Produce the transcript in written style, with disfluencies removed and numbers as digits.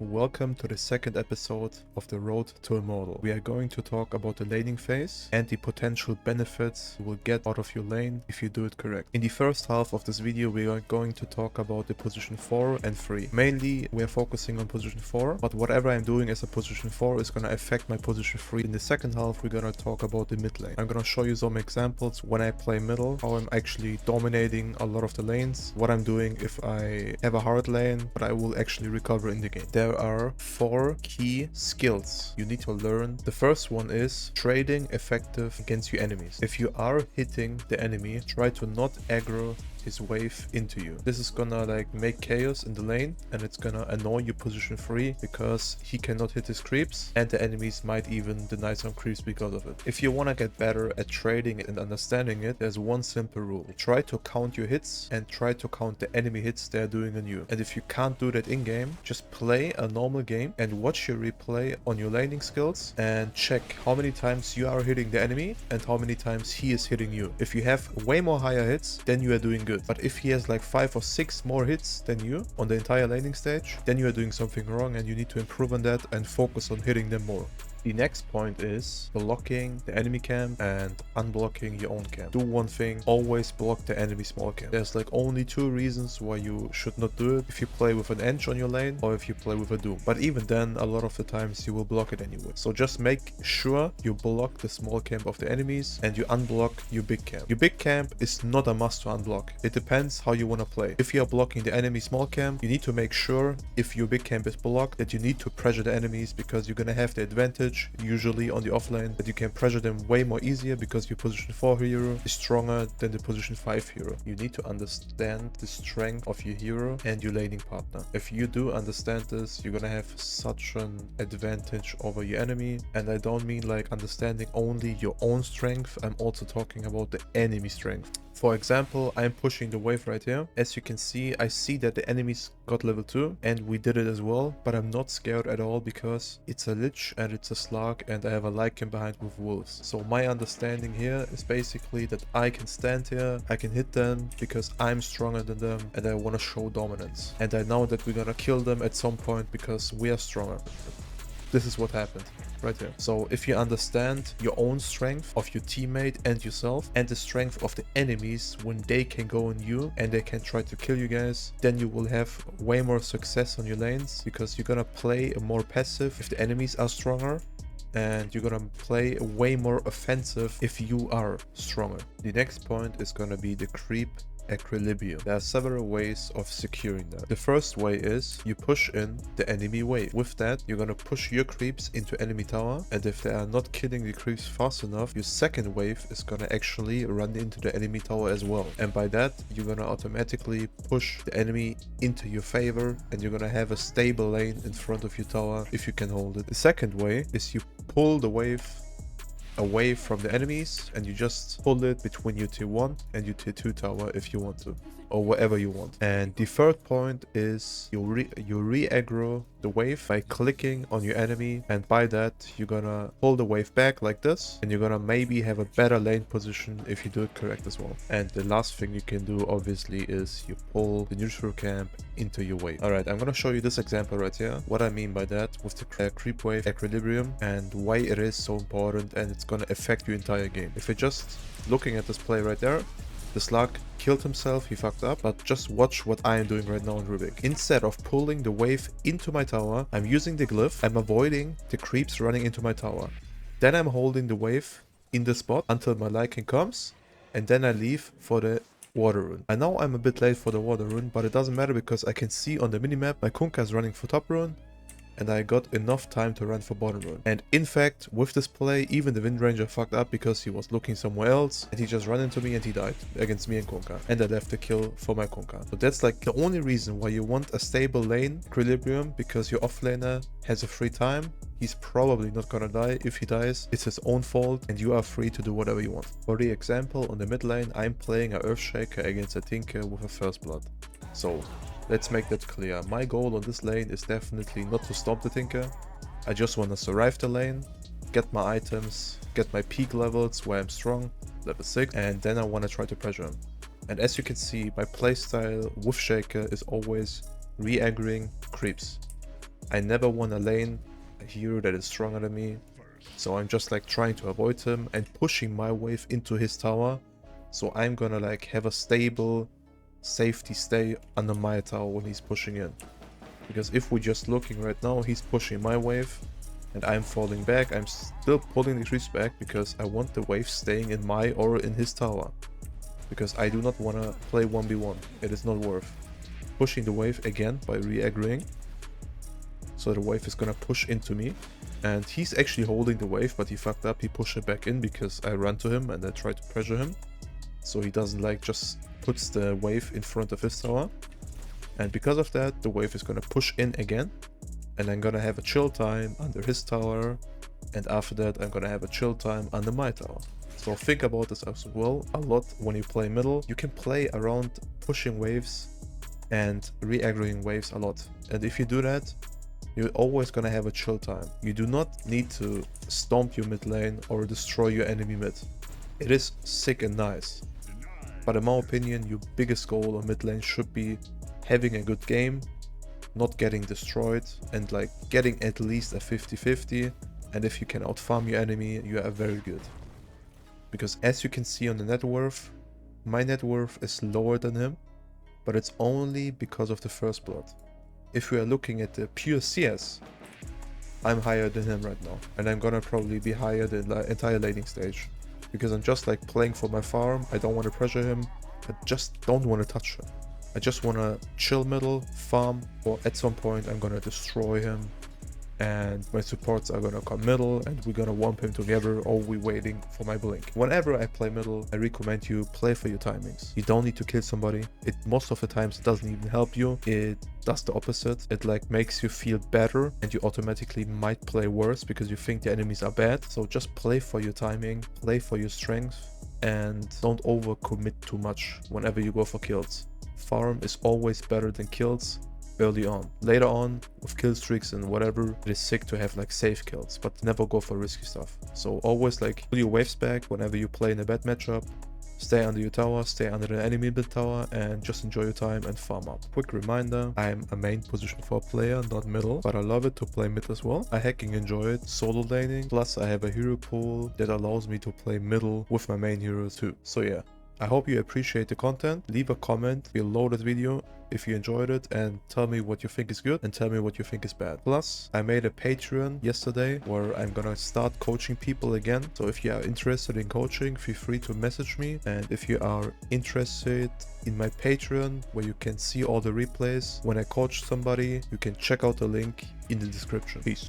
Welcome to the second episode of the Road to Immortal. We are going to talk about the laning phase and the potential benefits you will get out of your lane if you do it correct. In the first half of this video, we are going to talk about the position 4 and 3. Mainly, we are focusing on position 4, but whatever I'm doing as a position 4 is going to affect my position 3. In the second half, we're going to talk about the mid lane. I'm going to show you some examples when I play middle, how I'm actually dominating a lot of the lanes, what I'm doing if I have a hard lane, but I will actually recover in the game. There are 4 key skills you need to learn. The first one is trading effective against your enemies. If you are hitting the enemy, try to not aggro his wave into you. This is gonna make chaos in the lane, and it's gonna annoy you position 3 because he cannot hit his creeps and the enemies might even deny some creeps because of it. If you want to get better at trading it and understanding it, there's one simple rule. Try to count your hits and try to count the enemy hits they're doing on you. And if you can't do that in game, just play a normal game and watch your replay on your laning skills and check how many times you are hitting the enemy and how many times he is hitting you. If you have way more higher hits, then you are doing good. But if he has like 5 or 6 more hits than you on the entire laning stage, then you are doing something wrong and you need to improve on that and focus on hitting them more. The next point is blocking the enemy camp and unblocking your own camp. Do one thing, always block the enemy small camp. There's only 2 reasons why you should not do it: if you play with an Ench on your lane or if you play with a Doom. But even then, a lot of the times you will block it anyway. So just make sure you block the small camp of the enemies and you unblock your big camp. Your big camp is not a must to unblock. It depends how you want to play. If you are blocking the enemy small camp, you need to make sure, if your big camp is blocked, that you need to pressure the enemies, because you're gonna have the advantage usually on the offlane that you can pressure them way more easier because your position 4 hero is stronger than the position 5 hero. You need to understand the strength of your hero and your laning partner. If you do understand this, you're gonna have such an advantage over your enemy. And I don't mean understanding only your own strength, I'm also talking about the enemy strength. For example, I'm pushing the wave right here. As you can see, I see that the enemies got level 2 and we did it as well, but I'm not scared at all because it's a lich and it's a slug and I have a Lycan behind with wolves. So my understanding here is basically that I can stand here, I can hit them because I'm stronger than them and I want to show dominance. And I know that we're gonna kill them at some point because we are stronger. This is what happened right here. So if you understand your own strength of your teammate and yourself and the strength of the enemies when they can go on you and they can try to kill you guys, then you will have way more success on your lanes because you're gonna play more passive if the enemies are stronger, and you're gonna play way more offensive if you are stronger. The next point is gonna be the creep equilibrium. There are several ways of securing that. The first way is you push in the enemy wave. With that, you're gonna push your creeps into enemy tower, and if they are not killing the creeps fast enough, your second wave is gonna actually run into the enemy tower as well. And by that, you're gonna automatically push the enemy into your favor and you're gonna have a stable lane in front of your tower if you can hold it. The second way is you pull the wave away from the enemies and you just pull it between your tier 1 and your tier 2 tower if you want to, or whatever you want. And the third point is you re-aggro the wave by clicking on your enemy, and by that you're gonna pull the wave back like this and you're gonna maybe have a better lane position if you do it correct as well. And the last thing you can do obviously is you pull the neutral camp into your wave. Alright, I'm gonna show you this example right here, what I mean by that with the creep wave equilibrium and why it is so important, and it's gonna affect your entire game. If you're just looking at this play right there, the slug killed himself, he fucked up, but just watch what I am doing right now in Rubik. Instead of pulling the wave into my tower, I'm using the glyph, I'm avoiding the creeps running into my tower. Then I'm holding the wave in the spot until my Lycan comes, and then I leave for the water rune. I know I'm a bit late for the water rune, but it doesn't matter because I can see on the minimap my Kunkka is running for top rune, and I got enough time to run for bottom rune. And in fact, with this play, even the Wind Ranger fucked up because he was looking somewhere else and he just ran into me and he died against me and Kunkka. And I left the kill for my Kunkka. So that's the only reason why you want a stable lane equilibrium, because your offlaner has a free time. He's probably not gonna die. If he dies, it's his own fault and you are free to do whatever you want. For the example, on the mid lane, I'm playing a Earthshaker against a Tinker with a First Blood. So let's make that clear. My goal on this lane is definitely not to stop the Tinker. I just want to survive the lane, get my items, get my peak levels where I'm strong, level 6, and then I want to try to pressure him. And as you can see, my playstyle with Shaker is always re-aggroing creeps. I never want to lane a hero that is stronger than me. So I'm just like trying to avoid him and pushing my wave into his tower. So I'm gonna like have a stable safety stay under my tower when he's pushing in. Because if we're just looking right now, he's pushing my wave and I'm falling back. I'm still pulling the creeps back because I want the wave staying in my or in his tower. Because I do not want to play 1v1. It is not worth pushing the wave again by re-aggroing. So the wave is gonna push into me. And he's actually holding the wave, but he fucked up. He pushed it back in because I ran to him and I tried to pressure him. So he doesn't like just puts the wave in front of his tower. And because of that, the wave is gonna push in again. And I'm gonna have a chill time under his tower. And after that, I'm gonna have a chill time under my tower. So think about this as well a lot when you play middle. You can play around pushing waves and re-aggroing waves a lot. And if you do that, you're always gonna have a chill time. You do not need to stomp your mid lane or destroy your enemy mid. It is sick and nice. But in my opinion, your biggest goal on mid lane should be having a good game, not getting destroyed, and like getting at least a 50-50. And if you can outfarm your enemy, you are very good. Because as you can see on the net worth, my net worth is lower than him, but it's only because of the first blood. If we are looking at the pure CS, I'm higher than him right now, and I'm gonna probably be higher than the entire laning stage. Because I'm just like playing for my farm. I don't want to pressure him, I just don't want to touch him. I just want to chill middle, farm, or at some point I'm gonna destroy him. And my supports are gonna come middle and we're gonna womp him together, or we're waiting for my blink. Whenever I play middle, I recommend you play for your timings. You don't need to kill somebody. It most of the times doesn't even help you. It does the opposite. It like makes you feel better and you automatically might play worse because you think the enemies are bad. So just play for your timing, play for your strength, and don't overcommit too much whenever you go for kills. Farm is always better than kills early on. Later on, with kill streaks and whatever, it is sick to have like safe kills, but never go for risky stuff. So always like pull your waves back whenever you play in a bad matchup, stay under your tower, stay under the enemy mid tower, and just enjoy your time and farm up. Quick reminder, I'm a main position 4 player, not middle, but I love it to play mid as well. I hacking enjoy it, solo laning, plus I have a hero pool that allows me to play middle with my main heroes too. So yeah, I hope you appreciate the content. Leave a comment below that video if you enjoyed it and tell me what you think is good and tell me what you think is bad. Plus, I made a Patreon yesterday where I'm gonna start coaching people again. So if you are interested in coaching, feel free to message me. And if you are interested in my Patreon, where you can see all the replays when I coach somebody, you can check out the link in the description. Peace.